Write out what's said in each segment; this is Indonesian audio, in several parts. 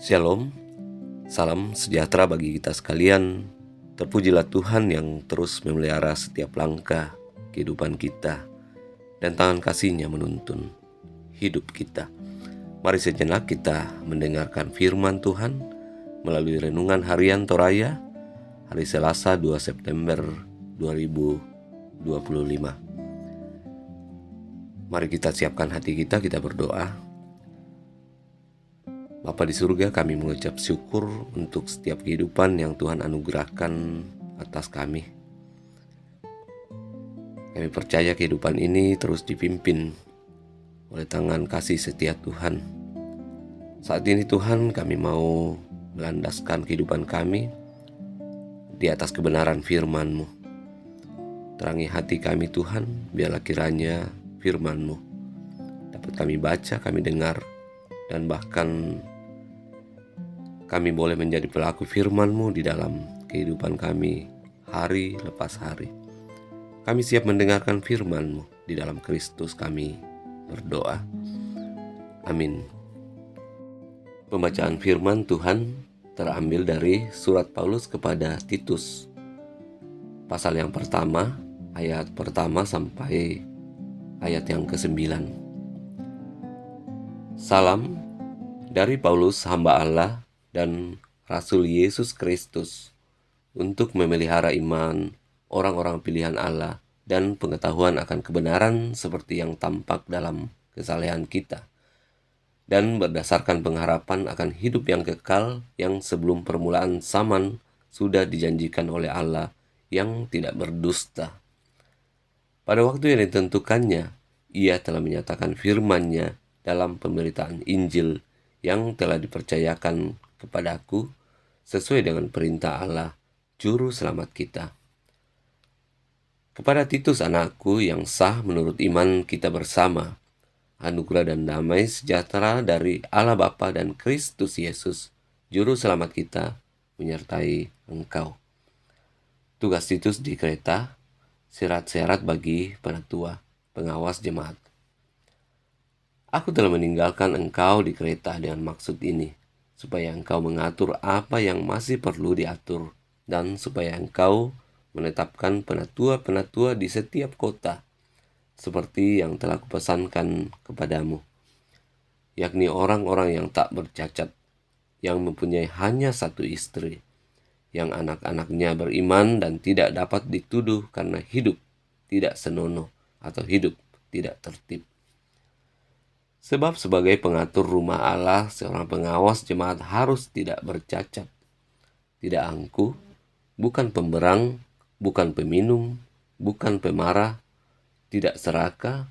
Shalom, salam sejahtera bagi kita sekalian. Terpujilah Tuhan yang terus memelihara setiap langkah kehidupan kita, dan tangan kasih-Nya menuntun hidup kita. Mari sejenak kita mendengarkan firman Tuhan melalui renungan harian Toraya hari Selasa 2 September 2025. Mari kita siapkan hati kita berdoa. Bapa di surga, kami mengucap syukur untuk setiap kehidupan yang Tuhan anugerahkan atas kami. Kami percaya kehidupan ini terus dipimpin oleh tangan kasih setia Tuhan. Saat ini Tuhan, kami mau melandaskan kehidupan kami di atas kebenaran firman-Mu. Terangi hati kami Tuhan, biarlah kiranya firman-Mu dapat kami baca, kami dengar, dan bahkan kami boleh menjadi pelaku firman-Mu di dalam kehidupan kami hari lepas hari. Kami siap mendengarkan firman-Mu. Di dalam Kristus kami berdoa. Amin. Pembacaan firman Tuhan terambil dari surat Paulus kepada Titus. Pasal yang pertama, ayat pertama sampai ayat yang ke-9. Salam dari Paulus, hamba Allah dan Rasul Yesus Kristus, untuk memelihara iman orang-orang pilihan Allah dan pengetahuan akan kebenaran seperti yang tampak dalam kesalehan kita, dan berdasarkan pengharapan akan hidup yang kekal yang sebelum permulaan zaman sudah dijanjikan oleh Allah yang tidak berdusta. Pada waktu yang ditentukannya, Ia telah menyatakan firman-Nya dalam pemberitaan Injil yang telah dipercayakan kepadaku sesuai dengan perintah Allah, Juru Selamat kita. Kepada Titus anakku yang sah menurut iman kita bersama, anugerah dan damai sejahtera dari Allah Bapa dan Kristus Yesus, Juru Selamat kita, menyertai engkau. Tugas Titus di Kreta, syarat-syarat bagi penatua, pengawas jemaat. Aku telah meninggalkan engkau di Kreta dengan maksud ini, supaya engkau mengatur apa yang masih perlu diatur, dan supaya engkau menetapkan penatua-penatua di setiap kota, seperti yang telah kupesankan kepadamu, yakni orang-orang yang tak bercacat, yang mempunyai hanya satu istri, yang anak-anaknya beriman dan tidak dapat dituduh karena hidup tidak senonoh atau hidup tidak tertib. Sebab sebagai pengatur rumah Allah, seorang pengawas jemaat harus tidak bercacat, tidak angkuh, bukan pemberang, bukan peminum, bukan pemarah, tidak serakah,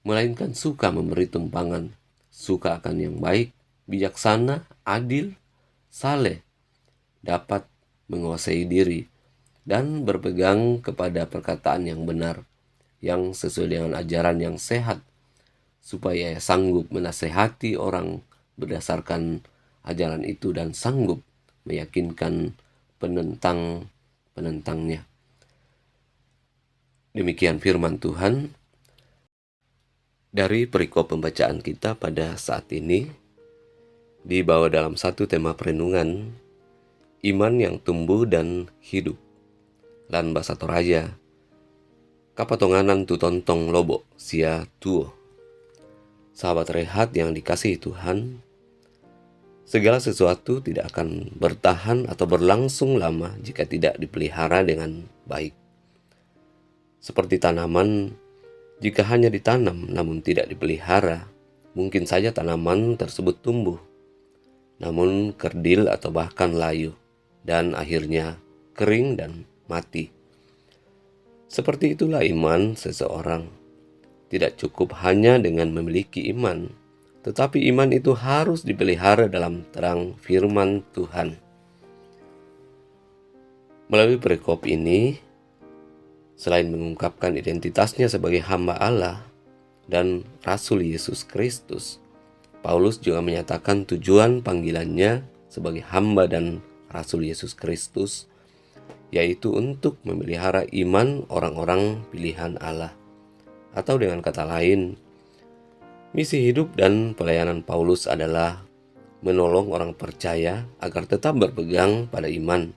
melainkan suka memberi tumpangan, suka akan yang baik, bijaksana, adil, saleh, dapat menguasai diri, dan berpegang kepada perkataan yang benar, yang sesuai dengan ajaran yang sehat, supaya sanggup menasehati orang berdasarkan ajaran itu dan sanggup meyakinkan penentangnya. Demikian firman Tuhan dari perikop pembacaan kita pada saat ini, dibawa dalam satu tema perenungan, iman yang tumbuh dan hidup. Lan bahasa Toraya, kapatonganan tu tontong lobo sia tuo. Sahabat rehat yang dikasihi Tuhan, segala sesuatu tidak akan bertahan atau berlangsung lama jika tidak dipelihara dengan baik. Seperti tanaman, jika hanya ditanam namun tidak dipelihara, mungkin saja tanaman tersebut tumbuh, namun kerdil atau bahkan layu, dan akhirnya kering dan mati. Seperti itulah iman seseorang. Tidak cukup hanya dengan memiliki iman, tetapi iman itu harus dipelihara dalam terang firman Tuhan. Melalui perikop ini, selain mengungkapkan identitasnya sebagai hamba Allah dan Rasul Yesus Kristus, Paulus juga menyatakan tujuan panggilannya sebagai hamba dan Rasul Yesus Kristus, yaitu untuk memelihara iman orang-orang pilihan Allah. Atau dengan kata lain, misi hidup dan pelayanan Paulus adalah menolong orang percaya agar tetap berpegang pada iman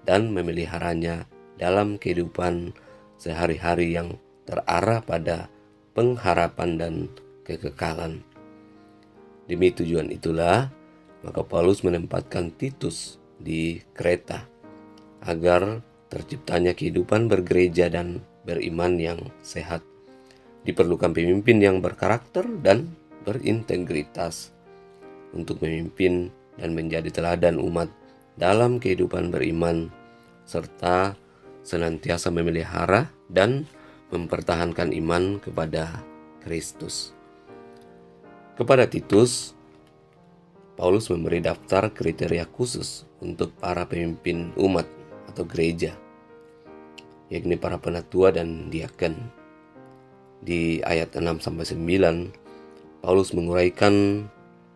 dan memeliharanya dalam kehidupan sehari-hari yang terarah pada pengharapan dan kekekalan. Demi tujuan itulah, maka Paulus menempatkan Titus di Kreta agar terciptanya kehidupan bergereja dan beriman yang sehat. Diperlukan pemimpin yang berkarakter dan berintegritas untuk memimpin dan menjadi teladan umat dalam kehidupan beriman, serta senantiasa memelihara dan mempertahankan iman kepada Kristus. Kepada Titus, Paulus memberi daftar kriteria khusus untuk para pemimpin umat atau gereja, yakni para penatua dan diaken. Di ayat 6-9, Paulus menguraikan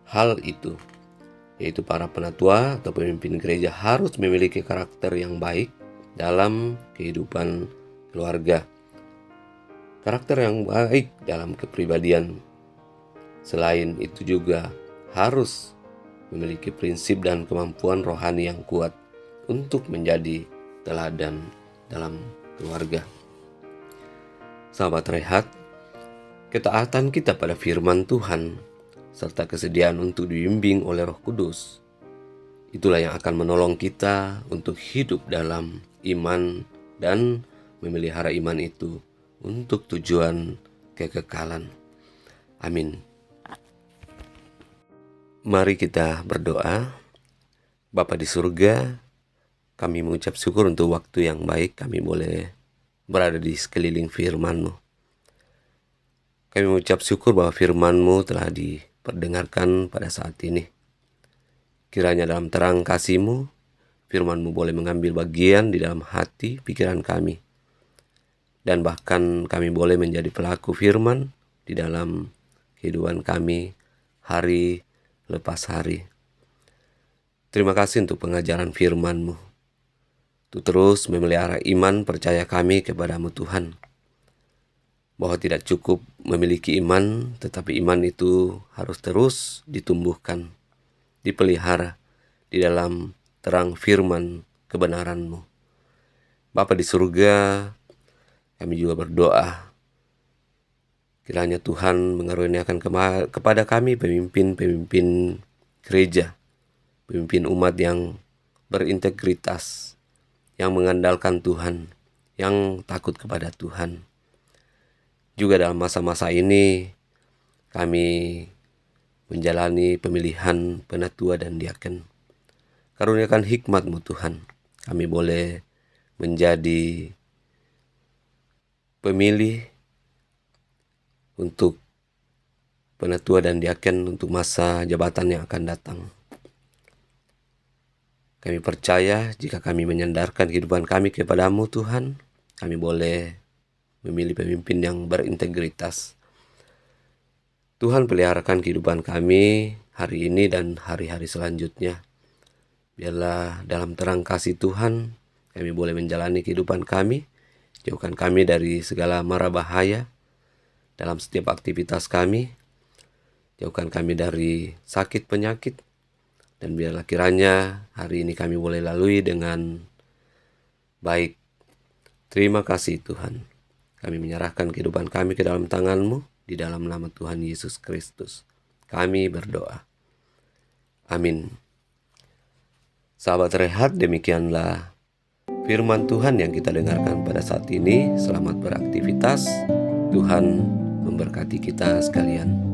hal itu, yaitu para penatua atau pemimpin gereja harus memiliki karakter yang baik dalam kehidupan keluarga, karakter yang baik dalam kepribadian. Selain itu juga harus memiliki prinsip dan kemampuan rohani yang kuat untuk menjadi teladan dalam keluarga. Sahabat Rehat, ketaatan kita pada firman Tuhan serta kesediaan untuk dibimbing oleh Roh Kudus, itulah yang akan menolong kita untuk hidup dalam iman dan memelihara iman itu untuk tujuan kekekalan. Amin. Mari kita berdoa. Bapa di surga, kami mengucap syukur untuk waktu yang baik kami boleh berada di sekeliling firman-Mu. Kami mengucap syukur bahwa firman-Mu telah diperdengarkan pada saat ini. Kiranya dalam terang kasih-Mu, firman-Mu boleh mengambil bagian di dalam hati, pikiran kami. Dan bahkan kami boleh menjadi pelaku firman di dalam kehidupan kami hari lepas hari. Terima kasih untuk pengajaran firman-Mu, untuk terus memelihara iman percaya kami kepada-Mu Tuhan. Bahwa tidak cukup memiliki iman, tetapi iman itu harus terus ditumbuhkan, dipelihara di dalam terang firman kebenaran-Mu. Bapa di surga, kami juga berdoa, kiranya Tuhan mengaruniakan kepada kami pemimpin-pemimpin gereja, pemimpin umat yang berintegritas, yang mengandalkan Tuhan, yang takut kepada Tuhan. Juga dalam masa-masa ini kami menjalani pemilihan penatua dan diaken. Karuniakan hikmat-Mu Tuhan, kami boleh menjadi pemilih untuk penatua dan diaken untuk masa jabatan yang akan datang. Kami percaya jika kami menyandarkan kehidupan kami kepada-Mu Tuhan, kami boleh memilih pemimpin yang berintegritas. Tuhan peliharakan kehidupan kami hari ini dan hari-hari selanjutnya. Biarlah dalam terang kasih Tuhan, kami boleh menjalani kehidupan kami. Jauhkan kami dari segala mara bahaya dalam setiap aktivitas kami. Jauhkan kami dari sakit penyakit. Dan biarlah kiranya hari ini kami boleh lalui dengan baik. Terima kasih Tuhan. Kami menyerahkan kehidupan kami ke dalam tangan-Mu, di dalam nama Tuhan Yesus Kristus. Kami berdoa. Amin. Sahabat Rehat, demikianlah firman Tuhan yang kita dengarkan pada saat ini. Selamat beraktivitas. Tuhan memberkati kita sekalian.